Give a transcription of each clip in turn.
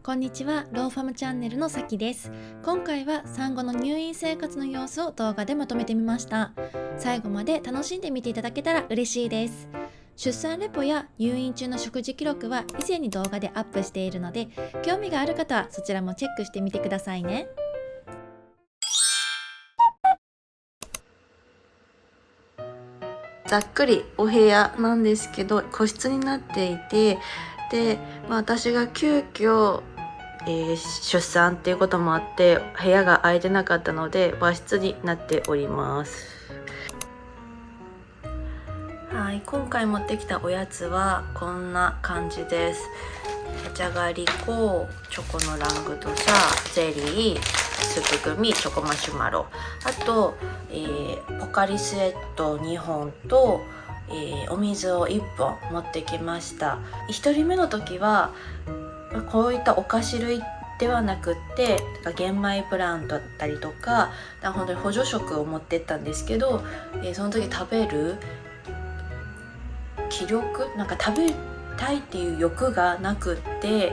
こんにちは、ローファムチャンネルのさきです。今回は産後の入院生活の様子を動画でまとめてみました。最後まで楽しんで見ていただけたら嬉しいです。出産レポや入院中の食事記録は以前に動画でアップしているので、興味がある方はそちらもチェックしてみてくださいね。ざっくりお部屋なんですけど、個室になっていて、で、私が急遽、出産っていうこともあって部屋が空いてなかったので和室になっております。はい、今回持ってきたおやつはこんな感じです。お茶がリコ、チョコのラングドシャ、ゼリー、スープグミ、チョコマシュマロ、あと、ポカリスエット2本と、お水を1本持ってきました。1人目の時はこういったお菓子類ではなくって玄米プランだったりとか本当に補助食を持ってったんですけど、その時食べる気力食べたいっていう欲がなくって、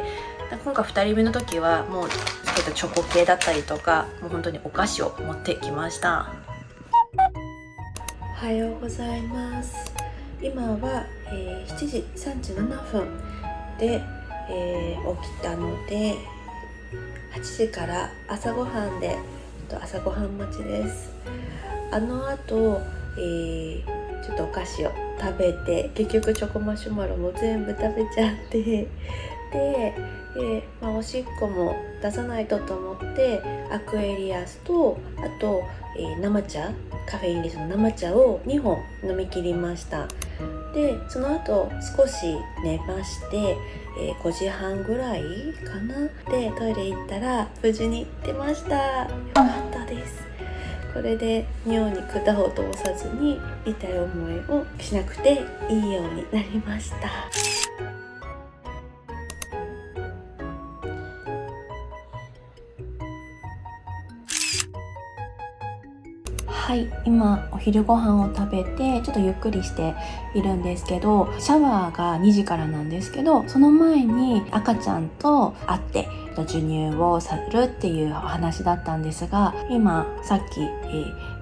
今回2人目の時はもうチョコ系だったりとかもう本当にお菓子を持ってきました。おはようございます。今は、7時37分で、起きたので8時から朝ごはんで朝ごはん待ちです。あの後、ちょっとお菓子を食べて結局チョコマシュマロも全部食べちゃってで、おしっこも出さないとと思ってアクエリアスとあと、生茶カフェインレスの生茶を2本飲み切りました。でその後少し寝まして、5時半ぐらいかなでトイレ行ったら無事に出ました。よかったです。これで尿に管を通さずに痛い思いをしなくていいようになりました。はい、今お昼ご飯を食べてちょっとゆっくりしているんですけど、シャワーが2時からなんですけど、その前に赤ちゃんと会って授乳をするっていうお話だったんですが、今さっき、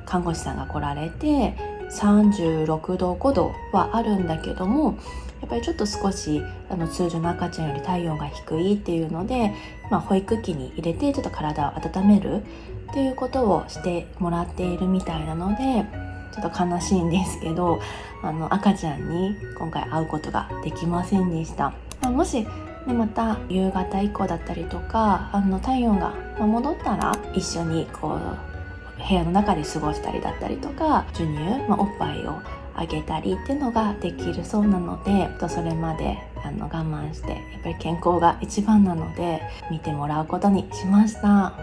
看護師さんが来られて36度5度はあるんだけども、やっぱりちょっと少し通常の赤ちゃんより体温が低いっていうので、保育器に入れてちょっと体を温めるっていうことをしてもらっているみたいなので、ちょっと悲しいんですけど赤ちゃんに今回会うことができませんでした。もしまた夕方以降だったりとか体温が戻ったら一緒に部屋の中で過ごしたりだったりとか授乳、おっぱいをあげたりっていうのができるそうなので、それまで我慢してやっぱり健康が一番なので見てもらうことにしました。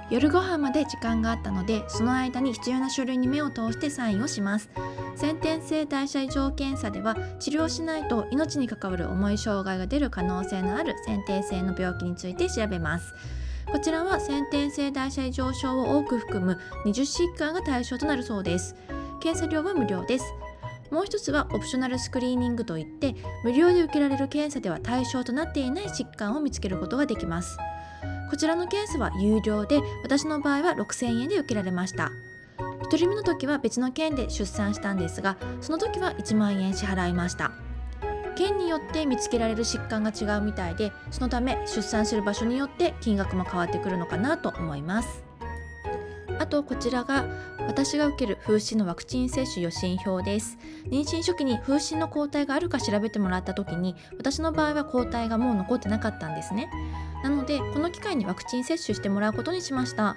夜ご飯まで時間があったので、その間に必要な書類に目を通してサインをします。先天性代謝異常検査では治療しないと命に関わる重い障害が出る可能性のある先天性の病気について調べます。こちらは先天性代謝異常症を多く含む20疾患が対象となるそうです。検査料は無料です。もう一つはオプショナルスクリーニングといって、無料で受けられる検査では対象となっていない疾患を見つけることができます。こちらの検査は有料で、私の場合は6000円で受けられました。1人目の時は別の県で出産したんですが、その時は1万円支払いました。県によって見つけられる疾患が違うみたいで、そのため出産する場所によって金額も変わってくるのかなと思います。あとこちらが私が受ける風疹のワクチン接種予診票です。妊娠初期に風疹の抗体があるか調べてもらった時に、私の場合は抗体がもう残ってなかったんですね。なのでこの機会にワクチン接種してもらうことにしました。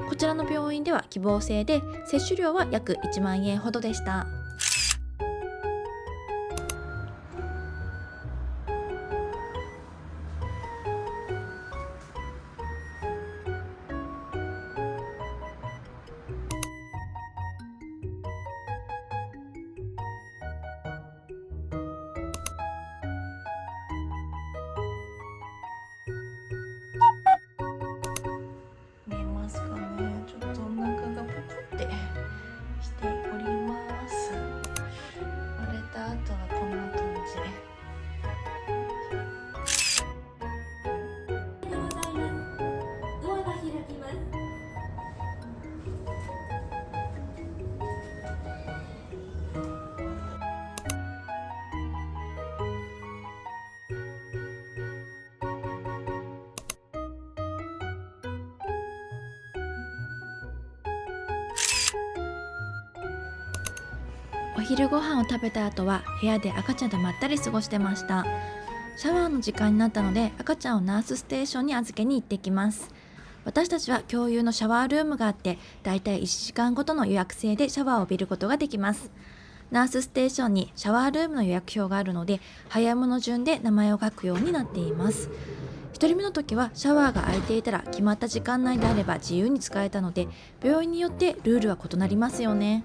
こちらの病院では希望制で、接種料は約1万円ほどでした。見えますかね。ちょっとお腹がポコってしております。昼ご飯を食べた後は部屋で赤ちゃんとまったり過ごしてました。シャワーの時間になったので赤ちゃんをナースステーションに預けに行ってきます。私たちは共有のシャワールームがあって、だいたい1時間ごとの予約制でシャワーを浴びることができます。ナースステーションにシャワールームの予約表があるので、早物順で名前を書くようになっています。1人目の時はシャワーが空いていたら決まった時間内であれば自由に使えたので、病院によってルールは異なりますよね。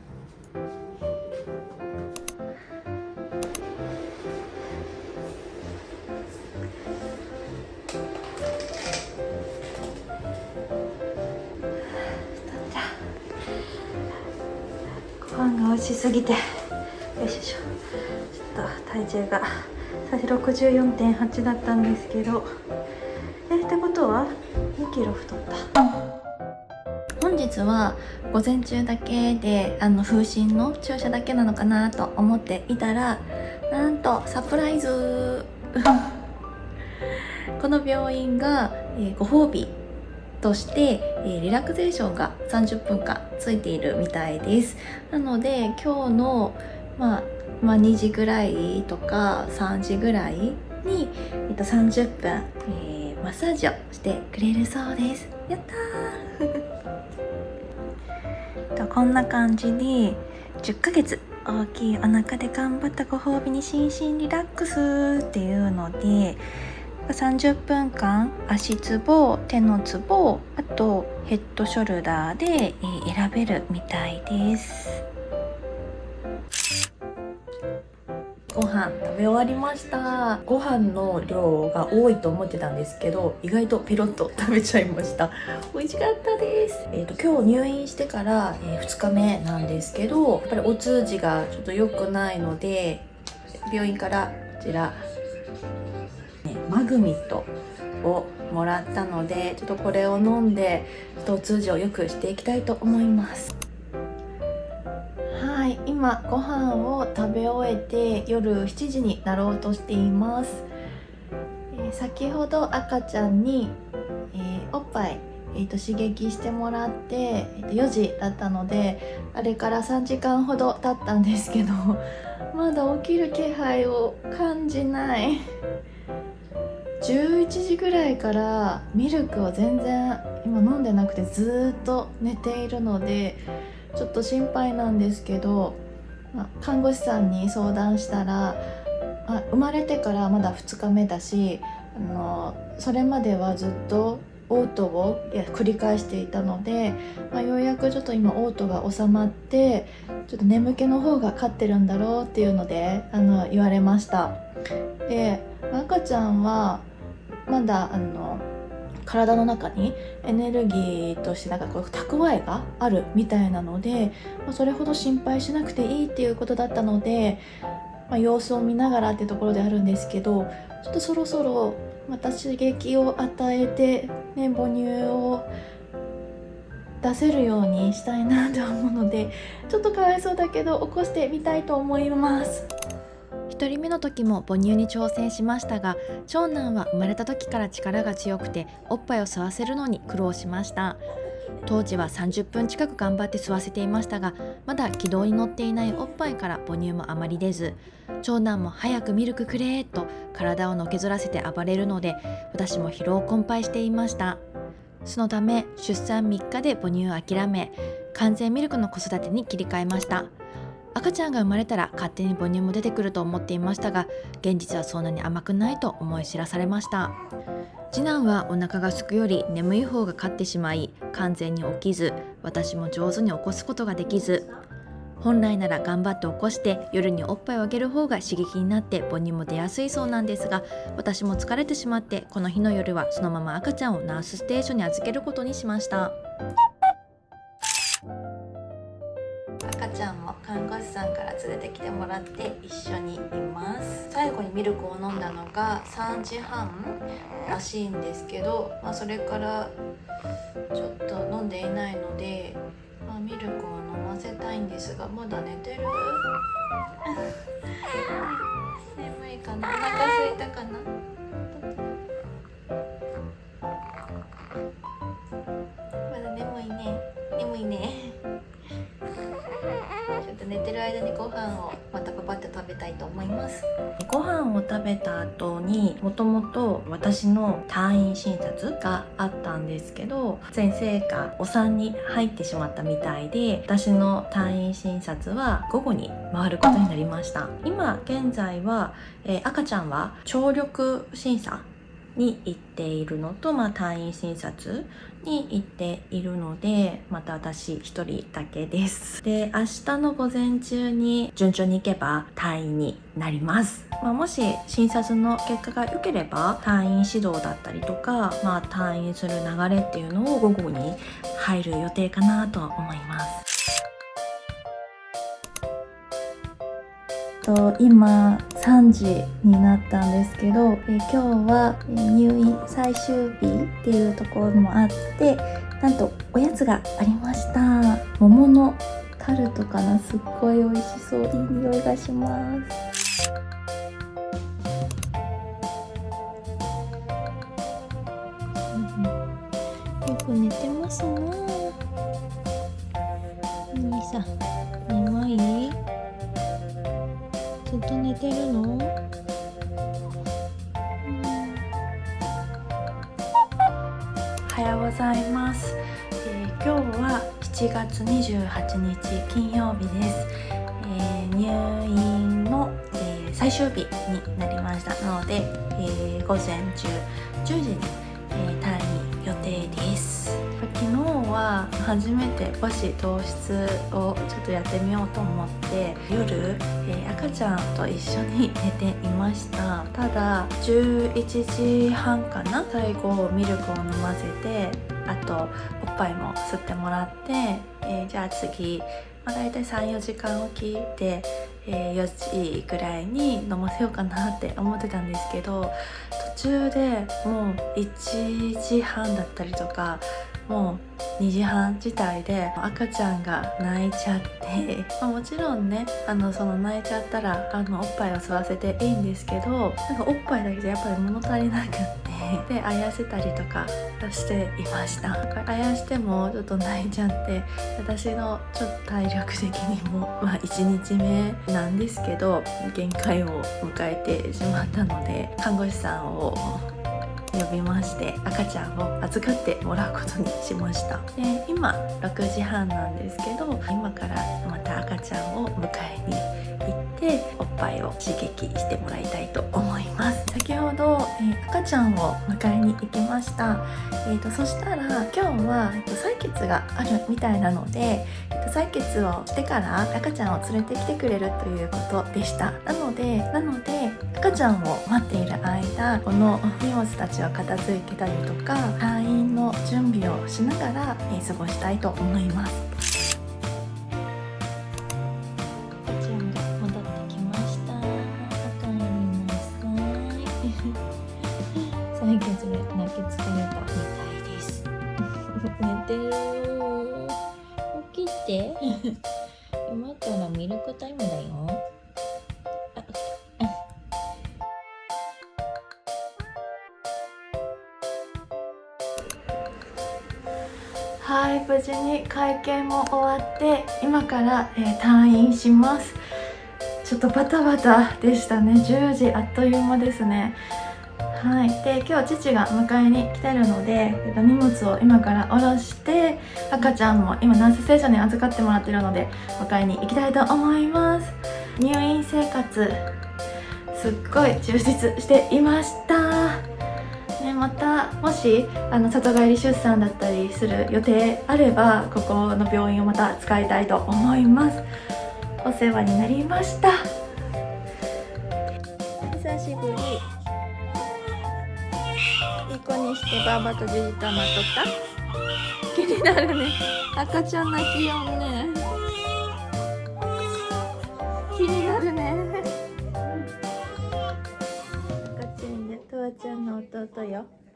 ご飯が美味しすぎて、よいしょしょ、ちょっと体重が最初 64.8 だったんですけど、ってことは2キロ太った。本日は午前中だけで風疹の注射だけなのかなと思っていたら、なんとサプライズこの病院が、ご褒美として、リラクゼーションが30分間ついているみたいです。なので今日の2時ぐらいとか3時ぐらいに、30分、マッサージをしてくれるそうです。やったーこんな感じで10ヶ月大きいお腹で頑張ったご褒美に心身リラックスっていうので、30分間足つぼ、手のつぼ、あとヘッドショルダーで選べるみたいです。ご飯食べ終わりました。ご飯の量が多いと思ってたんですけど、意外とペロッと食べちゃいました。美味しかったです。今日入院してから、2日目なんですけど、やっぱりお通じがちょっと良くないので、病院からこちら、マグミットをもらったので、ちょっとこれを飲んでお通じを良くしていきたいと思います。はい、今ご飯を食べ終えて夜7時になろうとしています。先ほど赤ちゃんに、おっぱい、刺激してもらって、4時だったので、あれから3時間ほど経ったんですけど、まだ起きる気配を感じない。11時ぐらいからミルクを全然今飲んでなくて、ずっと寝ているのでちょっと心配なんですけど、看護師さんに相談したら、生まれてからまだ2日目だし、それまではずっと嘔吐を繰り返していたので、ようやくちょっと今嘔吐が収まって、ちょっと眠気の方が勝ってるんだろうっていうので言われました。で、赤ちゃんはまだ体の中にエネルギーとしてこう蓄えがあるみたいなので、それほど心配しなくていいっていうことだったので、様子を見ながらっていうところであるんですけど、ちょっとそろそろまた刺激を与えて、母乳を出せるようにしたいなと思うので、ちょっとかわいそうだけど起こしてみたいと思います。1人目の時も母乳に挑戦しましたが、長男は生まれた時から力が強くておっぱいを吸わせるのに苦労しました。当時は30分近く頑張って吸わせていましたが、まだ軌道に乗っていないおっぱいから母乳もあまり出ず、長男も早くミルクくれと体をのけぞらせて暴れるので、私も疲労困憊していました。そのため出産3日で母乳を諦め、完全ミルクの子育てに切り替えました。赤ちゃんが生まれたら勝手に母乳も出てくると思っていましたが、現実はそんなに甘くないと思い知らされました。次男はお腹が空くより眠い方が勝ってしまい、完全に起きず、私も上手に起こすことができず、本来なら頑張って起こして夜におっぱいをあげる方が刺激になって母乳も出やすいそうなんですが、私も疲れてしまって、この日の夜はそのまま赤ちゃんをナースステーションに預けることにしました。赤ちゃんも看護師さんから連れてきてもらって一緒にいます。最後にミルクを飲んだのが3時半らしいんですけど、それからちょっと飲んでいないので、ミルクを飲ませたいんですが、まだ寝てる眠いかな、お腹空いたかな。まだ眠いね、眠いね。ちょっと寝てる間にご飯を食べた後にもともと私の退院診察があったんですけど、先生がお産に入ってしまったみたいで、私の退院診察は午後に回ることになりました。今現在は、赤ちゃんは聴力審査に行っているのと、退院診察に行っているので、また私一人だけです。で、明日の午前中に順調に行けば退院になります。もし診察の結果が良ければ退院指導だったりとか、退院する流れっていうのを午後に入る予定かなと思います。今3時になったんですけど、今日は入院最終日っていうところもあって、なんとおやつがありました。桃のタルトかな、すっごい美味しそう、いい匂いがします。よく寝てますな。兄さん、眠い？ずっと寝てるの？おはようございます。今日は7月28日金曜日です。入院の、最終日になりました。なので、午前中10時に、退院予定です。昨日は初めて母子同室をちょっとやってみようと思って夜、赤ちゃんと一緒に寝ていました。ただ11時半かな、最後ミルクを飲ませて、あとおっぱいも吸ってもらって、じゃあ次、だいたい 3,4 時間おきで、4時ぐらいに飲ませようかなって思ってたんですけど、途中でもう1時半だったりとか、もう2時半自体で赤ちゃんが泣いちゃって、もちろんね、その泣いちゃったらおっぱいを吸わせていいんですけど、なんかおっぱいだけじゃやっぱり物足りなくって、であやせたりとかしていました。あやしてもちょっと泣いちゃって、私のちょっと体力的にも1日目なんですけど限界を迎えてしまったので、看護師さんを呼びまして赤ちゃんを預かってもらうことにしました。で、今6時半なんですけど、今からまた赤ちゃんを迎えに行っておっぱいを刺激してもらいたいと思います。先ほど、赤ちゃんを迎えに行きました。そしたら今日は、採血があるみたいなので、採血をしてから赤ちゃんを連れてきてくれるということでした。なので赤ちゃんを待っている間、この荷物たちを片付けたりとか退院の準備をしながら、過ごしたいと思います。赤ちゃんが戻ってきました。おかえりなさい。採血で泣き疲れたみたいです。寝てる。起きて。今からミルクタイムだよ。はい、無事に会見も終わって今から、退院します。ちょっとバタバタでしたね。10時あっという間ですね。はい、で今日父が迎えに来てるので、荷物を今から下ろして、赤ちゃんも今ナースステーションに預かってもらってるので迎えに行きたいと思います。入院生活すっごい充実していました。またもし里帰り出産だったりする予定あれば、ここの病院をまた使いたいと思います。お世話になりました。久しぶり。いい子にしてばばとじじたまとった気になるね。赤ちゃん泣きよんね。気になるね。赤ちゃんでとわちゃんの弟よ。